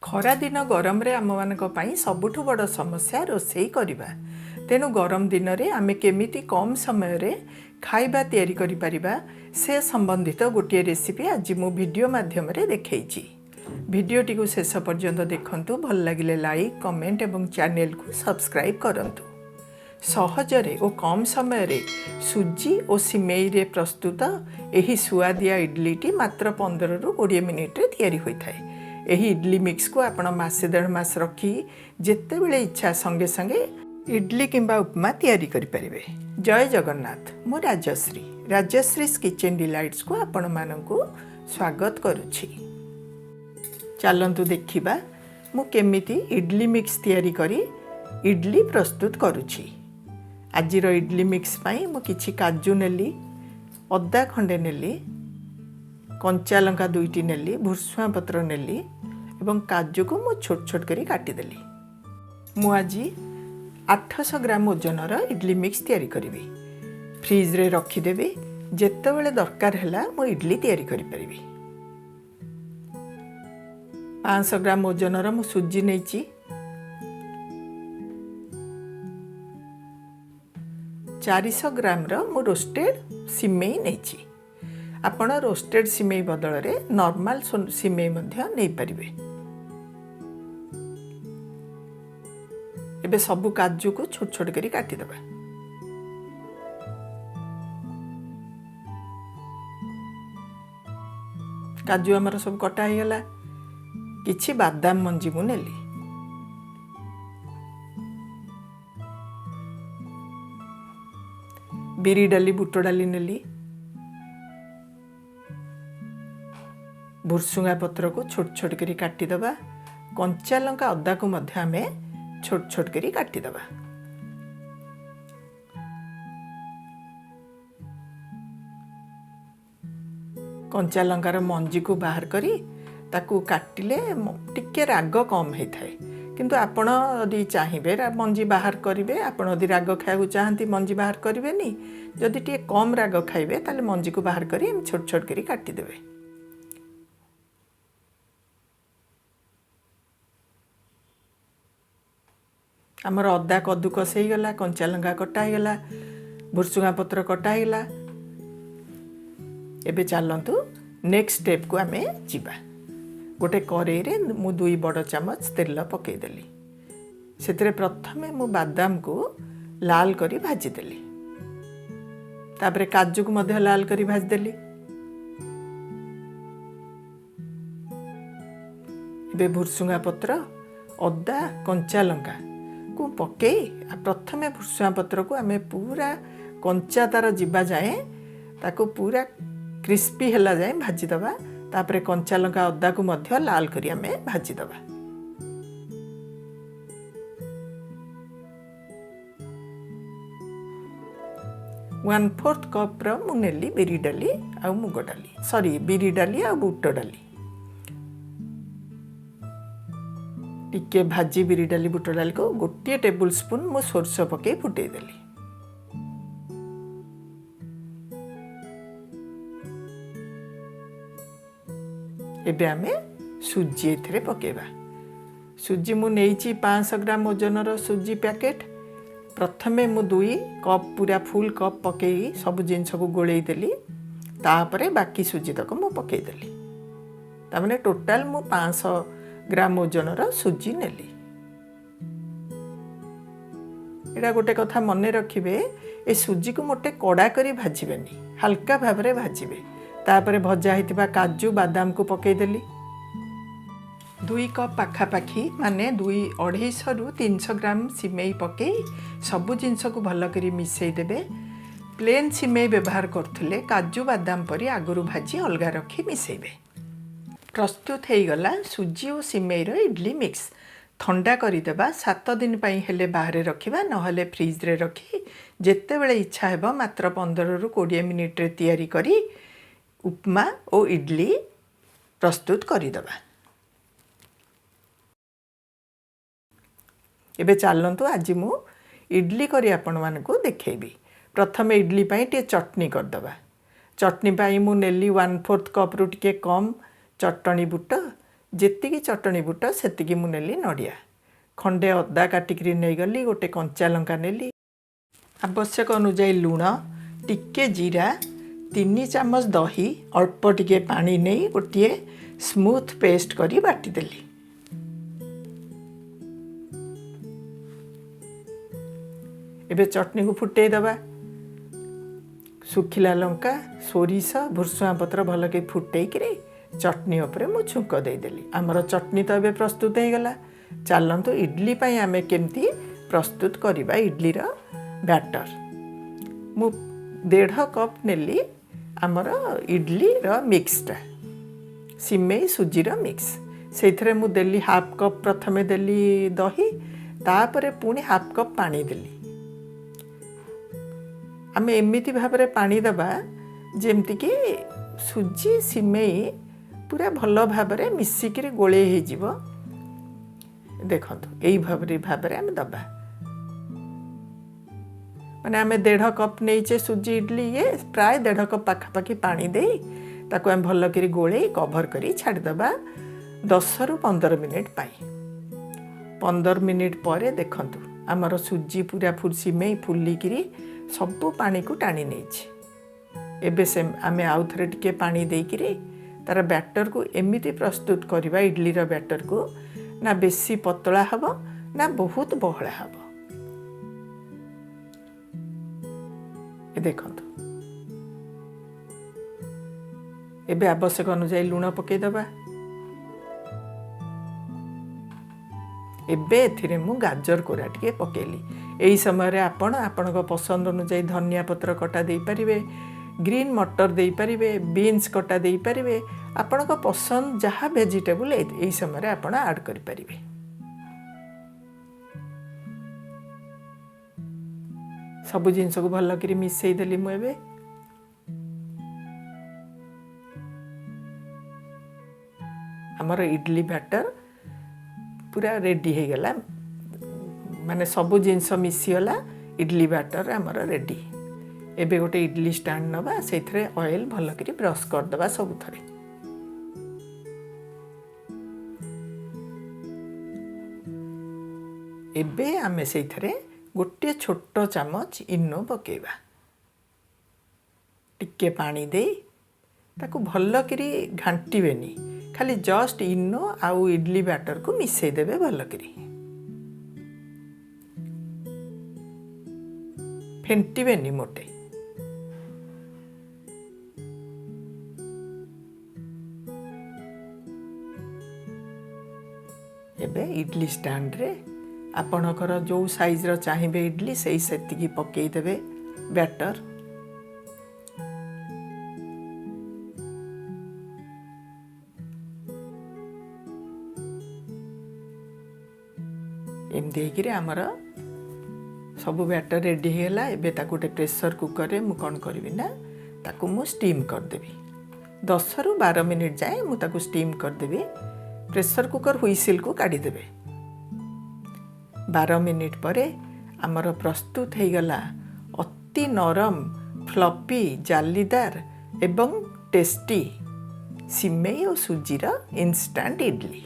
खरा दिन गरम रे आम मानक पई सबुठु बड़ समस्या रोसई करबा। तेणु गरम दिन रे आमे केमिति कम समय रे खाइबा तैयारी करि परिबा से संबंधित गोटे रेसिपी आज मु वीडियो माध्यम रे देखैछि। वीडियोटी को शेष पर्यंत देखंतु। भल लागिले लाइक कमेंट एवं चैनल को सब्सक्राइब करंतु। सहजरे और कम समय रे सुजी और सिमेई रे प्रस्तुत एही सुआदिया इडलीटी मात्र 15 रु 20 मिनिट रे तैयारी होइथाय। एही इडली मिक्स को आपण मासे 1.5 मास रखी जेते बेले इच्छा संगे संगे इडली किंबा उपमा तैयारी करि परिबे। जय जगन्नाथ। मो राजश्री's किचन डिलाइट्स को आपण मानकु स्वागत करूछि। चलंतु देखिबा मु केमिति इडली मिक्स तैयारी करी इडली प्रस्तुत करूछि। आजिर इडली मिक्स पाई मु किछि काजू नेली, अदा खंडे नेली, कंचा लंका 2टी नेली, भुर्सुआ पत्र नेली एवं काजू को मु छोट छोट करी काटी देली। मु आजी 800 ग्राम ओजनर इडली मिक्स तैयारी करिवि। फ्रिज रे रखी देबी। जेते बेले दरकार हैला मु इडली तैयारी करि परिबि। 500 ग्राम ओजनर मु सुजी नेछि। 400 ग्राम रो मु रोस्टेड सिमेई नेछि। आपण रोस्टेड सिमेई बदल रे नॉर्मल सिमेई मध्य नै परिबे। एबे सबु काजू को छोट छोट करी काटी दबा। काजू हमर सब कटा हो गला। किछि बादाम मंजी मु नेली। बिरी डाली बुट डाली नेली। भुर्सुंगा पत्र को छोट छोट करी काटी दबा। कंचा लंका अदा को मध्य हमें छोट छोट करी काटी दबा। कंचा लंकार मंजी को बाहर करी ताकू काटिले टिके राग कम होता है। किंतु आपण यदि चाहिए मंजी बाहर करेंगे, आपण यदि राग खाया चाहती मंजी बाहर करेंगे नी। जदि टे कम राग खाइबे ताले मंजी को बाहर करी छोट छोट करी काटी देबे। आमर अदा कद्दूकस हो गला, कंचा लंका कटा हो गला, भुर्सुंगा पत्र कटा हो गला। एबे चलंतु नेक्स्ट स्टेप को आमे जीवा। गोटे कड़ाई रे मु 2 बड़ चमच तेल पकई देली। सेतरे प्रथमे मु बादाम को लाल करी भाजी देली। तापरे काजू को मध्य लाल करी भाजी देली। एबे भुर्सुंगा पत्र, अदा, कंचा लंका को पकई प्रथमे भुर्सुंगा पत्र को आमे पूरा कंचा तार जीवा जाए ताको पूरा क्रिस्पी हैला जाए भाजी दबा। तापरे कंचा लंका अदा को मध्य लाल करी आमे भाजी दबा। वन फोर्थ कप रो मु नेली बिरी डाली आ मुग डाली, सॉरी बिरी डाली आ बुट डाली। टिके भाजी बिरी डाली बुट डाली को 1 टेबल स्पून मु सोरस पके फुटई देली। एबे आमे सुजी एथरे पकेबा। सुजी मु नेइची 500 ग्राम ओजनर सुजी पैकेट। प्रथमे मु 2 कप पूरा फुल कप पकेई सब जिनस को गोळेई देली। तापरे बाकी सुजी तक मु पकेई देली। तामने टोटल मु 500 ग्राम ओजनर सुजी नेली। एडा गोटे कथा मने रखिबे, ए सुजी को मोटे कड़ा करी भाजिबेनी, हल्का भाबरे भाजिबे। तापरे भजा हितिबा काजू बादाम को पकेई देली। 2 कप पाखापाखी माने 250 रु 300 ग्राम सिमेई पकेई सबु जिनस को भल करी मिसई देबे। प्लेन सिमेई व्यवहार करथुले काजू बादाम परी आगुरु भाजी अलगा रखी मिसईबे। प्रस्तुत हो गला सुजी और सिमेई रो इडली मिक्स। ठंडा करदेबा। 7 दिन पाई हेले बाहर रखिबा, नहले फ्रिज रे रखी जेते बेले इच्छा हेबा मात्र 15 रु 20 मिनिट रे तैयारी करी उपमा और इडली प्रस्तुत करदेबा। एबे चलंतु आज मु इडली करी आपण मानकु देखैबी। प्रथमे इडली पाई टे चटनी करदबा। चटनी पाई मु नेली 1/4 कप रु टिके कम चटनी बुट ଯେତିକି ଚଟଣି ବୁଟ ସେତିକି ମୁଁ ନେଲି ନଡ଼ିଆ, ଖଣ୍ଡେ ଅଦା କାଟିକିରି ନେଇଗଲି, ଗୋଟେ କଞ୍ଚା ଲଙ୍କା ନେଲି, ଆବଶ୍ୟକ ଅନୁଯାୟୀ ଲୁଣ, ଟିକେ ଜିରା, 3 ଚାମଚ ଦହି, ଅଳ୍ପ ଟିକେ ପାଣି ନେଇ ଗୋଟିଏ ସ୍ମୁଥ୍ ପେଷ୍ଟ କରି ବାଟିଦେଲି। ଏବେ ଚଟଣିକୁ ଫୁଟେଇ ଦେବା। ଶୁଖିଲା ଲଙ୍କା, ସୋରିଷ, ଭୃଷୁଙ୍ଗା ପତ୍ର ଭଲକି ଫୁଟେଇକିରି ଚଟଣି ଉପରେ ମୁଁ ଛୁଙ୍କ ଦେଇଦେଲି। ଆମର ଚଟଣି ତ ଏବେ ପ୍ରସ୍ତୁତ ହେଇଗଲା। ଚାଲନ୍ତୁ ଇଡଲି ପାଇଁ ଆମେ କେମିତି ପ୍ରସ୍ତୁତ କରିବା ଇଡଲିର ବ୍ୟାଟର। ମୁଁ 1.5 କପ୍ ନେଲି ଆମର ଇଡଲିର ମିକ୍ସଟା, ସିମେଇ ସୁଜିର ମିକ୍ସ। ସେଇଥିରେ ମୁଁ ଦେଲି 1/2 କପ୍ ପ୍ରଥମେ ଦେଲି ଦହି, ତାପରେ ପୁଣି 1/2 କପ୍ ପାଣି ଦେଲି। ଆମେ ଏମିତି ଭାବରେ ପାଣି ଦେବା ଯେମିତିକି ସୁଜି ସିମେଇ ପୁରା ଭଲ ଭାବରେ ମିଶିକିରି ଗୋଳେଇ ହେଇଯିବ। ଦେଖନ୍ତୁ ଏଇ ଭାବରେ ଆମେ ଦେବା। ମାନେ ଆମେ 1.5 କପ୍ ନେଇଛେ ସୁଜି ଇଡଲି, ପ୍ରାୟ 1.5 କପ୍ ପାଖାପାଖି ପାଣି ଦେଇ ତାକୁ ଆମେ ଭଲକରି ଗୋଳେଇ କଭର କରି ଛାଡ଼ିଦେବା 10ରୁ 15 ମିନିଟ୍ ପାଇଁ। 15 ମିନିଟ୍ ପରେ ଦେଖନ୍ତୁ ଆମର ସୁଜି ପୁରା ସିମେଇ ଫୁଲିକିରି ସବୁ ପାଣିକୁ ଟାଣି ନେଇଛି। ଏବେ ଆମେ ଆଉ ଥରେ ଟିକେ ପାଣି ଦେଇକିରି ତାର ବ୍ୟାଟରକୁ ଏମିତି ପ୍ରସ୍ତୁତ କରିବା, ଇଡଲିର ବ୍ୟାଟରକୁ ନା ବେଶୀ ପତଳା ହେବ ନା ବହୁତ ବହଳା ହେବ। ଦେଖନ୍ତୁ ଏବେ ଆବଶ୍ୟକ ଅନୁଯାୟୀ ଲୁଣ ପକାଇଦେବା। ଏବେ ଏଥିରେ ମୁଁ ଗାଜର କୋରା ଟିକେ ପକାଇଲି। ଏହି ସମୟରେ ଆପଣ ଆପଣଙ୍କ ପସନ୍ଦ ଅନୁଯାୟୀ ଧନିଆ ପତ୍ର କଟା ଦେଇପାରିବେ, ଗ୍ରୀନ୍ ମଟର ଦେଇପାରିବେ, ବିନ୍ସ କଟା ଦେଇପାରିବେ। ଆପଣଙ୍କ ପସନ୍ଦ ଯାହା ଭେଜିଟେବୁଲ୍ ଏହି ସମୟରେ ଆପଣ ଆଡ଼୍ କରିପାରିବେ। ସବୁ ଜିନିଷକୁ ଭଲ କରି ମିଶାଇ ଦେଲି ମୁଁ ଏବେ। ଆମର ଇଡଲି ବ୍ୟାଟର ପୁରା ରେଡ଼ି ହେଇଗଲା। ମାନେ ସବୁ ଜିନିଷ ମିଶିଗଲା, ଇଡଲି ବ୍ୟାଟର ଆମର ରେଡ଼ି। ଏବେ ଗୋଟେ ଇଡଲି ଷ୍ଟାଣ୍ଡ ନେବା, ସେଇଥିରେ ଅଏଲ୍ ଭଲକରି ବ୍ରସ୍ କରିଦେବା ସବୁଥରେ। ଏବେ ଆମେ ସେଇଥିରେ ଗୋଟିଏ ଛୋଟ ଚାମଚ ଇନୋ ପକାଇବା। ଟିକେ ପାଣି ଦେଇ ତାକୁ ଭଲକରି ଘାଣ୍ଟିବେନି, ଖାଲି ଜଷ୍ଟ ଇନୋ ଆଉ ଇଡଲି ବ୍ୟାଟରକୁ ମିଶାଇ ଦେବେ ଭଲକରି। ଫେଣ୍ଟିବେନି ମୋଟେ। ଏବେ ଇଡଲି ଷ୍ଟାଣ୍ଡରେ ଆପଣଙ୍କର ଯେଉଁ ସାଇଜ୍ର ଚାହିଁବେ ଇଡଲି ସେତିକି ପକାଇଦେବେ ବ୍ୟାଟର। ଏମିତି ହେଇକିରି ଆମର ସବୁ ବ୍ୟାଟର ରେଡ଼ି ହେଇଗଲା। ଏବେ ତାକୁ ଗୋଟେ ପ୍ରେସର କୁକରରେ ମୁଁ କ'ଣ କରିବି ନା ତାକୁ ମୁଁ ଷ୍ଟିମ୍ କରିଦେବି। 10ରୁ 12 ମିନିଟ୍ ଯାଏଁ ମୁଁ ତାକୁ ଷ୍ଟିମ୍ କରିଦେବି। ପ୍ରେସର କୁକର ହୁଇସିଲ୍କୁ କାଢ଼ିଦେବେ। 12 ମିନିଟ୍ ପରେ ଆମର ପ୍ରସ୍ତୁତ ହେଇଗଲା ଅତି ନରମ, ଫ୍ଲପି, ଜାଲିଦାର ଏବଂ ଟେଷ୍ଟି ସିମେଇ ଓ ସୁଜିର ଇନଷ୍ଟାଣ୍ଟ ଇଡଲି।